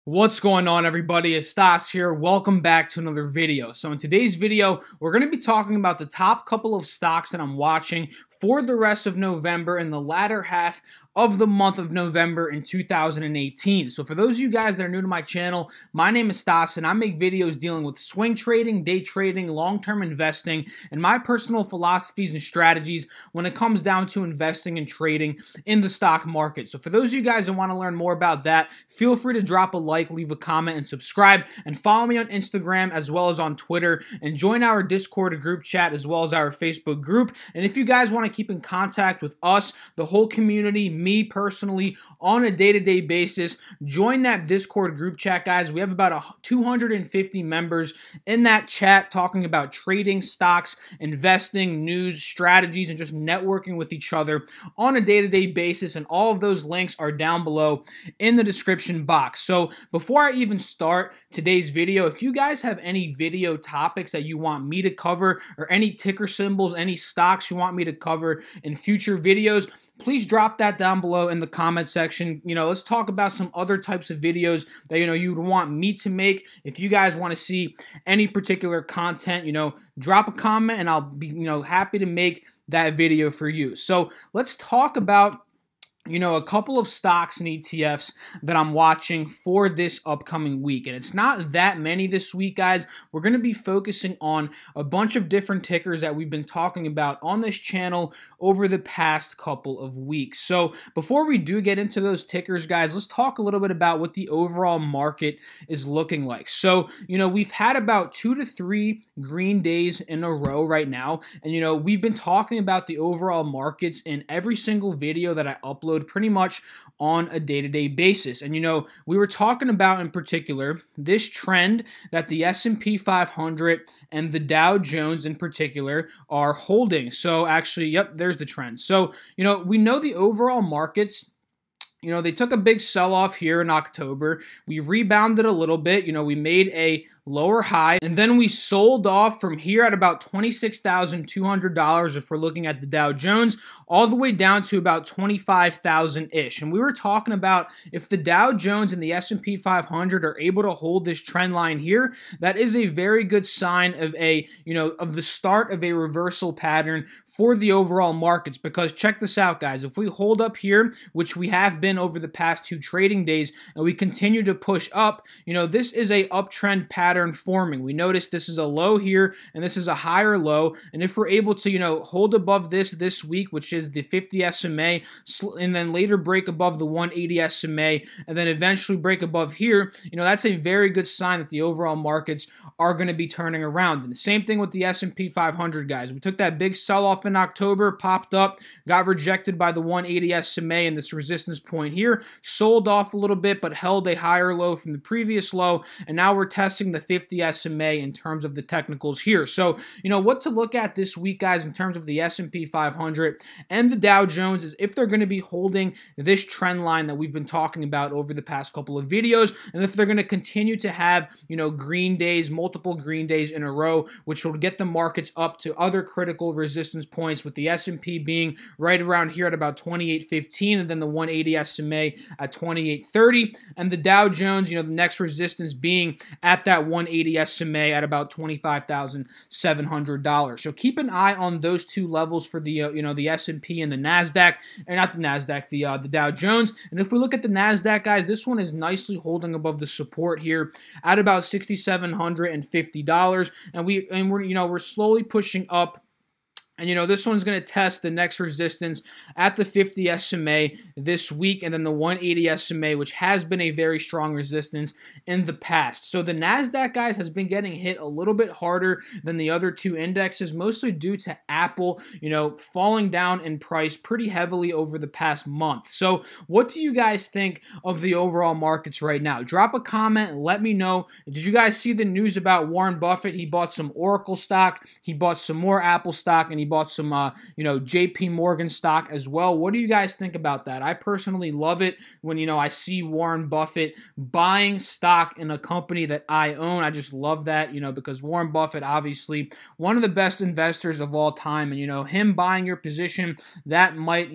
What's going on, everybody? It's Stas here. Welcome back to another video. So in today's video, we're going to be talking about the top couple of stocks that I'm watching for the rest of November and the latter half of the month of November in 2018. So for those of you guys that are new to my channel, my name is Stas and I make videos dealing with swing trading, day trading, long-term investing, and my personal philosophies and strategies when it comes down to investing and trading in the stock market. So for those of you guys that want to learn more about that, feel free to drop a like, leave a comment, and subscribe, and follow me on Instagram as well as on Twitter, and join our Discord group chat as well as our Facebook group. And if you guys want to keep in contact with us, the whole community, me personally, on a day-to-day basis, join that Discord group chat, guys. We have about 250 members in that chat talking about trading, stocks, investing, news, strategies, and just networking with each other on a day-to-day basis, and all of those links are down below in the description box. So before I even start today's video, if you guys have any video topics that you want me to cover, or any ticker symbols, any stocks you want me to cover in future videos, please drop that down below in the comment section. Let's talk about some other types of videos that, you would want me to make. If you guys want to see any particular content, drop a comment and I'll be, happy to make that video for you. So let's talk about a couple of stocks and ETFs that I'm watching for this upcoming week. And it's not that many this week, guys. We're going to be focusing on a bunch of different tickers that we've been talking about on this channel over the past couple of weeks. So before we do get into those tickers, guys, let's talk a little bit about what the overall market is looking like. So, we've had about 2 to 3 green days in a row right now. And, we've been talking about the overall markets in every single video that I upload pretty much on a day-to-day basis. And we were talking about in particular this trend that the S&P 500 and the Dow Jones in particular are holding. So actually, yep, there's the trend. So, we know the overall markets, they took a big sell-off here in October. We rebounded a little bit. We made a lower high, and then we sold off from here at about $26,200 if we're looking at the Dow Jones, all the way down to about $25,000-ish. And we were talking about if the Dow Jones and the S&P 500 are able to hold this trend line here, that is a very good sign of of the start of a reversal pattern for the overall markets. Because check this out, guys, if we hold up here, which we have been over the past 2 trading days, and we continue to push up, this is a uptrend pattern forming. We notice this is a low here, and this is a higher low, and if we're able to, hold above this week, which is the 50 SMA, and then later break above the 180 SMA, and then eventually break above here, that's a very good sign that the overall markets are going to be turning around. And the same thing with the S&P 500, guys. We took that big sell-off in October, popped up, got rejected by the 180 SMA and this resistance point here, sold off a little bit, but held a higher low from the previous low, and now we're testing the 50 SMA in terms of the technicals here. So, what to look at this week, guys, in terms of the S&P 500 and the Dow Jones is if they're going to be holding this trend line that we've been talking about over the past couple of videos, and if they're going to continue to have, green days, multiple green days in a row, which will get the markets up to other critical resistance points, with the S&P being right around here at about 28.15, and then the 180 SMA at 28.30, and the Dow Jones, the next resistance being at that 180 SMA at about $25,700. So keep an eye on those two levels for the the S&P and the Nasdaq, or not the Nasdaq, the Dow Jones. And if we look at the Nasdaq, guys, this one is nicely holding above the support here at about $6,750, and we're slowly pushing up. And, this one's going to test the next resistance at the 50 SMA this week, and then the 180 SMA, which has been a very strong resistance in the past. So the NASDAQ, guys, has been getting hit a little bit harder than the other two indexes, mostly due to Apple, falling down in price pretty heavily over the past month. So what do you guys think of the overall markets right now? Drop a comment and let me know. Did you guys see the news about Warren Buffett? He bought some Oracle stock, he bought some more Apple stock, and he bought some, JP Morgan stock as well. What do you guys think about that? I personally love it when, I see Warren Buffett buying stock in a company that I own. I just love that, because Warren Buffett, obviously, one of the best investors of all time. And, him buying your position, that might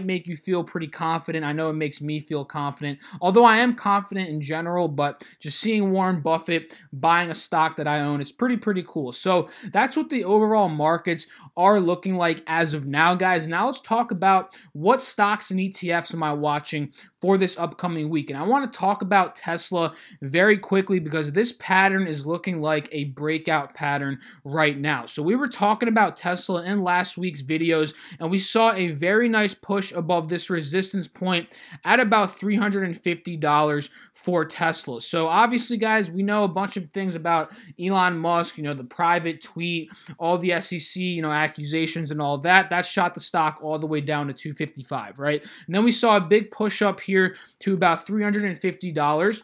make you feel pretty confident. I know it makes me feel confident, although I am confident in general, but just seeing Warren Buffett buying a stock that I own, it's pretty cool. So that's what the overall markets are looking like as of now, guys. Now let's talk about what stocks and ETFs am I watching for this upcoming week. And I want to talk about Tesla very quickly because this pattern is looking like a breakout pattern right now. So we were talking about Tesla in last week's videos, and we saw a very nice push above this resistance point at about $350 for Tesla. So obviously, guys, we know a bunch of things about Elon Musk, the private tweet, all the SEC, accusations and all that. That shot the stock all the way down to $255, right? And then we saw a big push up here to about $350,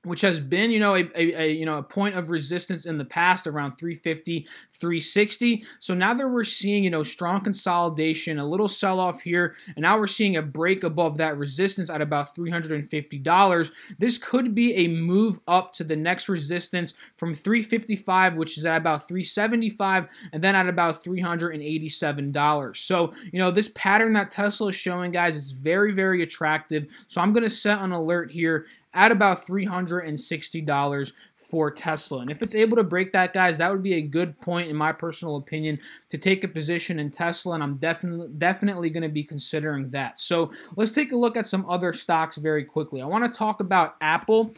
which has been, a point of resistance in the past around 350, 360. So now that we're seeing, strong consolidation, a little sell-off here, and now we're seeing a break above that resistance at about $350. This could be a move up to the next resistance from 355, which is at about 375, and then at about $387. So, this pattern that Tesla is showing, guys, is very attractive. So I'm going to set an alert here at about $360 for Tesla. And if it's able to break that, guys, that would be a good point, in my personal opinion, to take a position in Tesla, and I'm definitely going to be considering that. So let's take a look at some other stocks very quickly. I want to talk about Apple.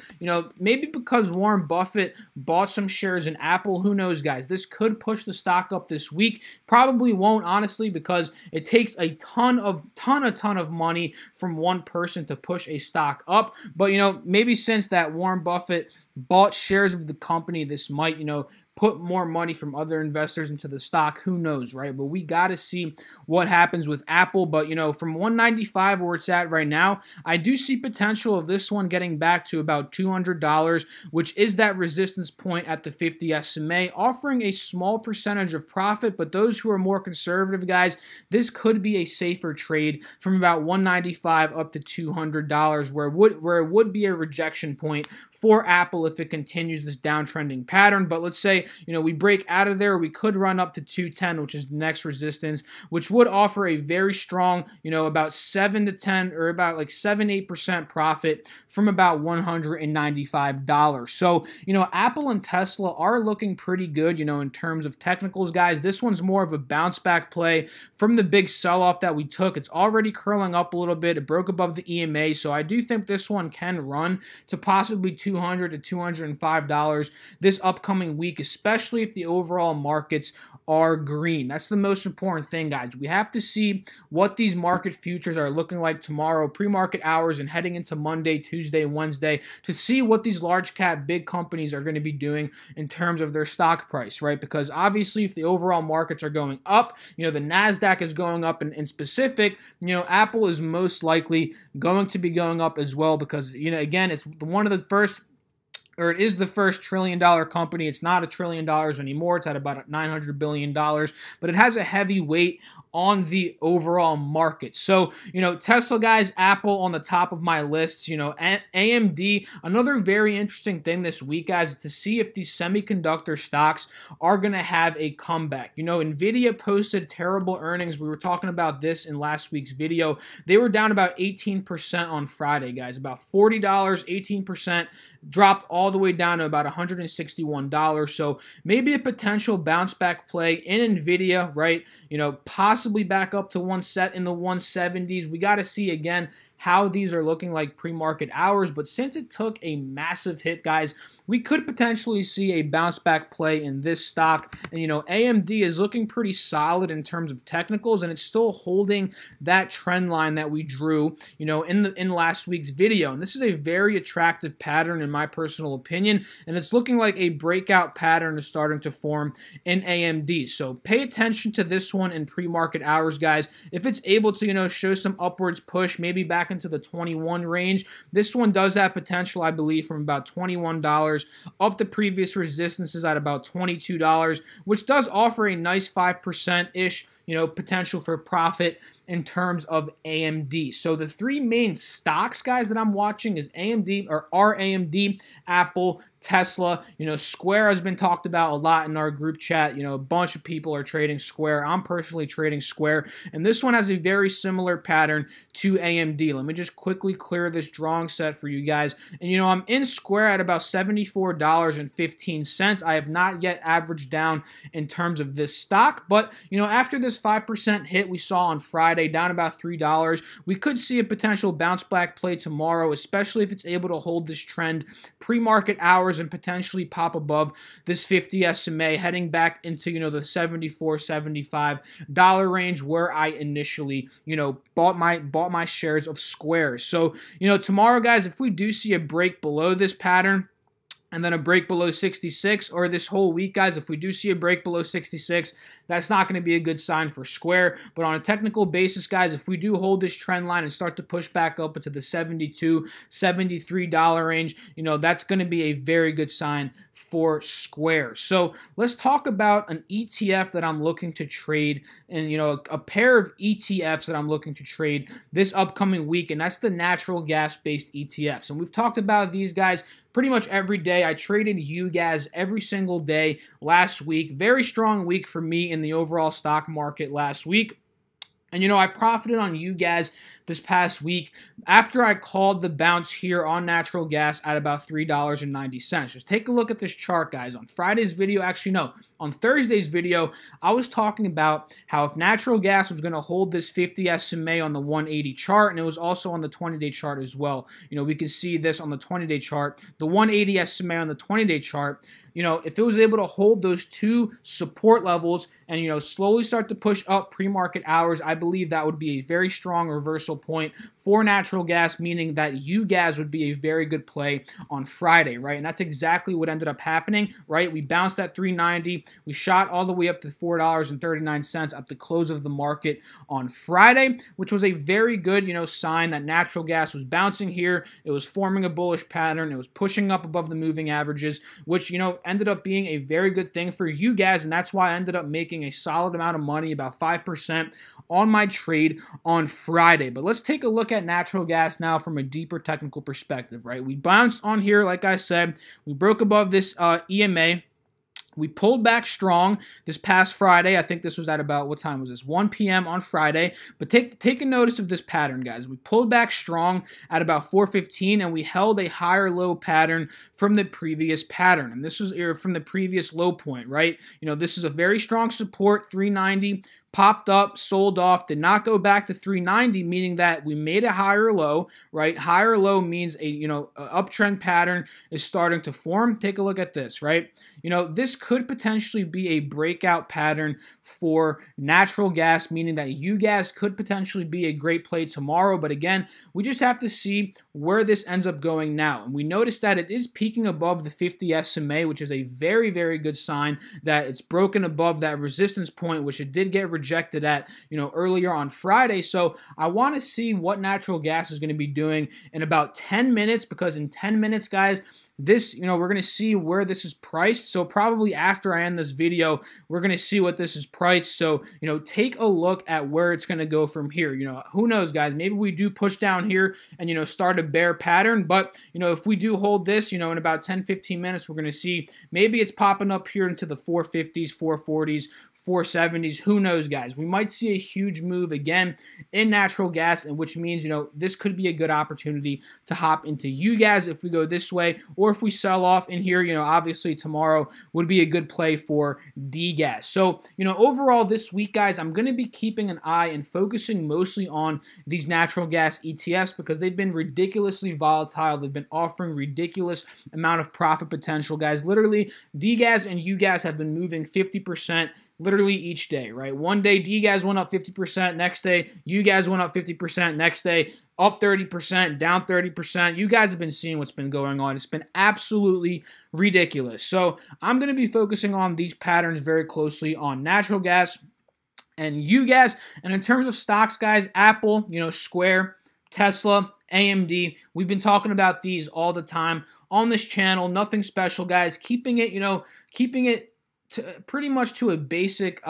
Maybe because Warren Buffett bought some shares in Apple, who knows, guys? This could push the stock up this week. Probably won't, honestly, because it takes a ton of money from one person to push a stock up. But, maybe since that Warren Buffett bought shares of the company, this might, put more money from other investors into the stock. Who knows, right? But we got to see what happens with Apple. But, from 195 where it's at right now, I do see potential of this one getting back to about $200, which is that resistance point at the 50 SMA, offering a small percentage of profit. But those who are more conservative, guys, this could be a safer trade from about 195 up to $200, where it would be a rejection point for Apple if it continues this downtrending pattern. But let's say, we break out of there, we could run up to 210, which is the next resistance, which would offer a very strong, about 7 to 10 or about like 7-8% profit from about $195. So, Apple and Tesla are looking pretty good, in terms of technicals, guys. This one's more of a bounce back play from the big sell-off that we took. It's already curling up a little bit. It broke above the EMA, so I do think this one can run to possibly $200 to $205 this upcoming week, especially if the overall markets are green. That's the most important thing, guys. We have to see what these market futures are looking like tomorrow, pre-market hours, and heading into Monday, Tuesday, Wednesday, to see what these large cap big companies are going to be doing in terms of their stock price, right? Because obviously if the overall markets are going up, the NASDAQ is going up in specific, Apple is most likely going to be going up as well because, again, it's one of the first, or it is the first $1 trillion company. It's not $1 trillion anymore. It's at about $900 billion, but it has a heavy weight on the overall market. So, Tesla, guys, Apple on the top of my list, AMD, another very interesting thing this week, guys, is to see if these semiconductor stocks are going to have a comeback. NVIDIA posted terrible earnings. We were talking about this in last week's video. They were down about 18% on Friday, guys, about $40, 18%, dropped all the way down to about $161. So maybe a potential bounce back play in NVIDIA, right? Possibly back up to in the 170s. We got to see again how these are looking like pre-market hours, but since it took a massive hit, guys, we could potentially see a bounce back play in this stock. And, AMD is looking pretty solid in terms of technicals, and it's still holding that trend line that we drew, in last week's video. And this is a very attractive pattern in my personal opinion, and it's looking like a breakout pattern is starting to form in AMD. So pay attention to this one in pre-market hours, guys. If it's able to, show some upwards push, maybe back back into the 21 range. This one does have potential, I believe, from about $21 up to previous resistances at about $22, which does offer a nice 5%-ish, potential for profit in terms of AMD. So the three main stocks, guys, that I'm watching are AMD, Apple, Tesla. Square has been talked about a lot in our group chat. A bunch of people are trading Square. I'm personally trading Square, and this one has a very similar pattern to AMD. Let me just quickly clear this drawing set for you guys. And I'm in Square at about $74.15. I have not yet averaged down in terms of this stock, but after this 5% hit we saw on Friday, down about $3, we could see a potential bounce back play tomorrow, especially if it's able to hold this trend pre-market hours and potentially pop above this 50 SMA, heading back into the $74-$75 range where I initially bought my shares of Square. So tomorrow, guys, if we do see a break below this pattern and then a break below 66, or this whole week, guys, if we do see a break below 66, that's not going to be a good sign for Square. But on a technical basis, guys, if we do hold this trend line and start to push back up into the $72, $73 range, that's going to be a very good sign for Square. So let's talk about an ETF that I'm looking to trade, and a pair of ETFs that I'm looking to trade this upcoming week, and that's the natural gas-based ETFs. And we've talked about these guys pretty much every day. I traded UGAZ every single day last week. Very strong week for me in the overall stock market last week. And I profited on UGAZ this past week after I called the bounce here on natural gas at about $3.90. Just take a look at this chart, guys. On Friday's video, actually no, on Thursday's video, I was talking about how if natural gas was going to hold this 50 SMA on the 180 chart, and it was also on the 20-day chart as well. We can see this on the 20-day chart, the 180 SMA on the 20-day chart. If it was able to hold those two support levels and, slowly start to push up pre-market hours, I believe that would be a very strong reversal point for natural gas, meaning that UGAZ would be a very good play on Friday, right? And that's exactly what ended up happening, right? We bounced at 390. We shot all the way up to $4.39 at the close of the market on Friday, which was a very good, sign that natural gas was bouncing here. It was forming a bullish pattern. It was pushing up above the moving averages, which, ended up being a very good thing for UGAZ, and that's why I ended up making a solid amount of money, about 5% on my trade on Friday. But let's take a look at natural gas now from a deeper technical perspective, right? We bounced on here, like I said. We broke above this EMA. We pulled back strong this past Friday. I think this was at about, what time was this? 1 p.m. on Friday. But take a notice of this pattern, guys. We pulled back strong at about 4:15, and we held a higher low pattern from the previous pattern. And this was from the previous low point, right? This is a very strong support, 390. Popped up, sold off, did not go back to 390, meaning that we made a higher low, right? Higher low means a uptrend pattern is starting to form. Take a look at this, right? This could potentially be a breakout pattern for natural gas, meaning that UGAZ could potentially be a great play tomorrow. But again, we just have to see where this ends up going now. And we notice that it is peaking above the 50 SMA, which is a very, very good sign that it's broken above that resistance point, which it did get rejected at, earlier on Friday. So I want to see what natural gas is going to be doing in about 10 minutes, because in 10 minutes, guys, this, we're going to see where this is priced. So probably after I end this video, we're going to see what this is priced. So, take a look at where it's going to go from here. Who knows, guys? Maybe we do push down here and, start a bear pattern. But, if we do hold this, in about 10-15 minutes, we're going to see maybe it's popping up here into the 450s, 440s, 470s. Who knows, guys? We might see a huge move again in natural gas, and which means, this could be a good opportunity to hop into UGAZ if we go this way, or if we sell off in here, obviously tomorrow would be a good play for DGAS. So, overall this week, guys, I'm going to be keeping an eye and focusing mostly on these natural gas ETFs because they've been ridiculously volatile. They've been offering ridiculous amount of profit potential, guys. Literally, DGAS and UGAZ have been moving 50% literally each day, right? One day, DGAZ went up 50%. Next day, UGAZ went up 50%. Next day, up 30%, down 30%. You guys have been seeing what's been going on. It's been absolutely ridiculous. So I'm going to be focusing on these patterns very closely on natural gas and UGAZ. And in terms of stocks, guys, Apple, Square, Tesla, AMD. We've been talking about these all the time on this channel. Nothing special, guys. Keeping it, keeping it pretty much to a basic,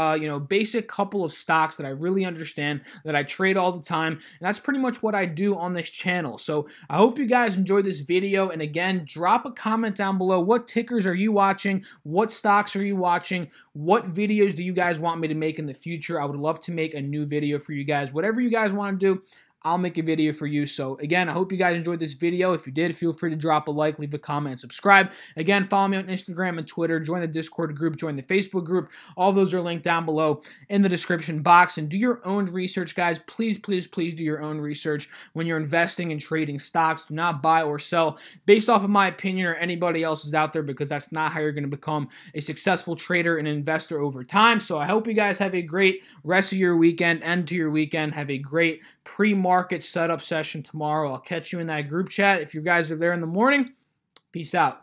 basic couple of stocks that I really understand, that I trade all the time, and that's pretty much what I do on this channel. So I hope you guys enjoyed this video, and again, drop a comment down below. What tickers are you watching? What stocks are you watching? What videos do you guys want me to make in the future? I would love to make a new video for you guys. Whatever you guys want to do, I'll make a video for you. So again, I hope you guys enjoyed this video. If you did, feel free to drop a like, leave a comment, and subscribe. Again, follow me on Instagram and Twitter. Join the Discord group. Join the Facebook group. All those are linked down below in the description box. And do your own research, guys. Please, please, please do your own research when you're investing and trading stocks. Do not buy or sell based off of my opinion or anybody else's out there, because that's not how you're going to become a successful trader and investor over time. So I hope you guys have a great rest of your weekend, end to your weekend. Have a great pre-market setup session tomorrow. I'll catch you in that group chat. If you guys are there in the morning, peace out.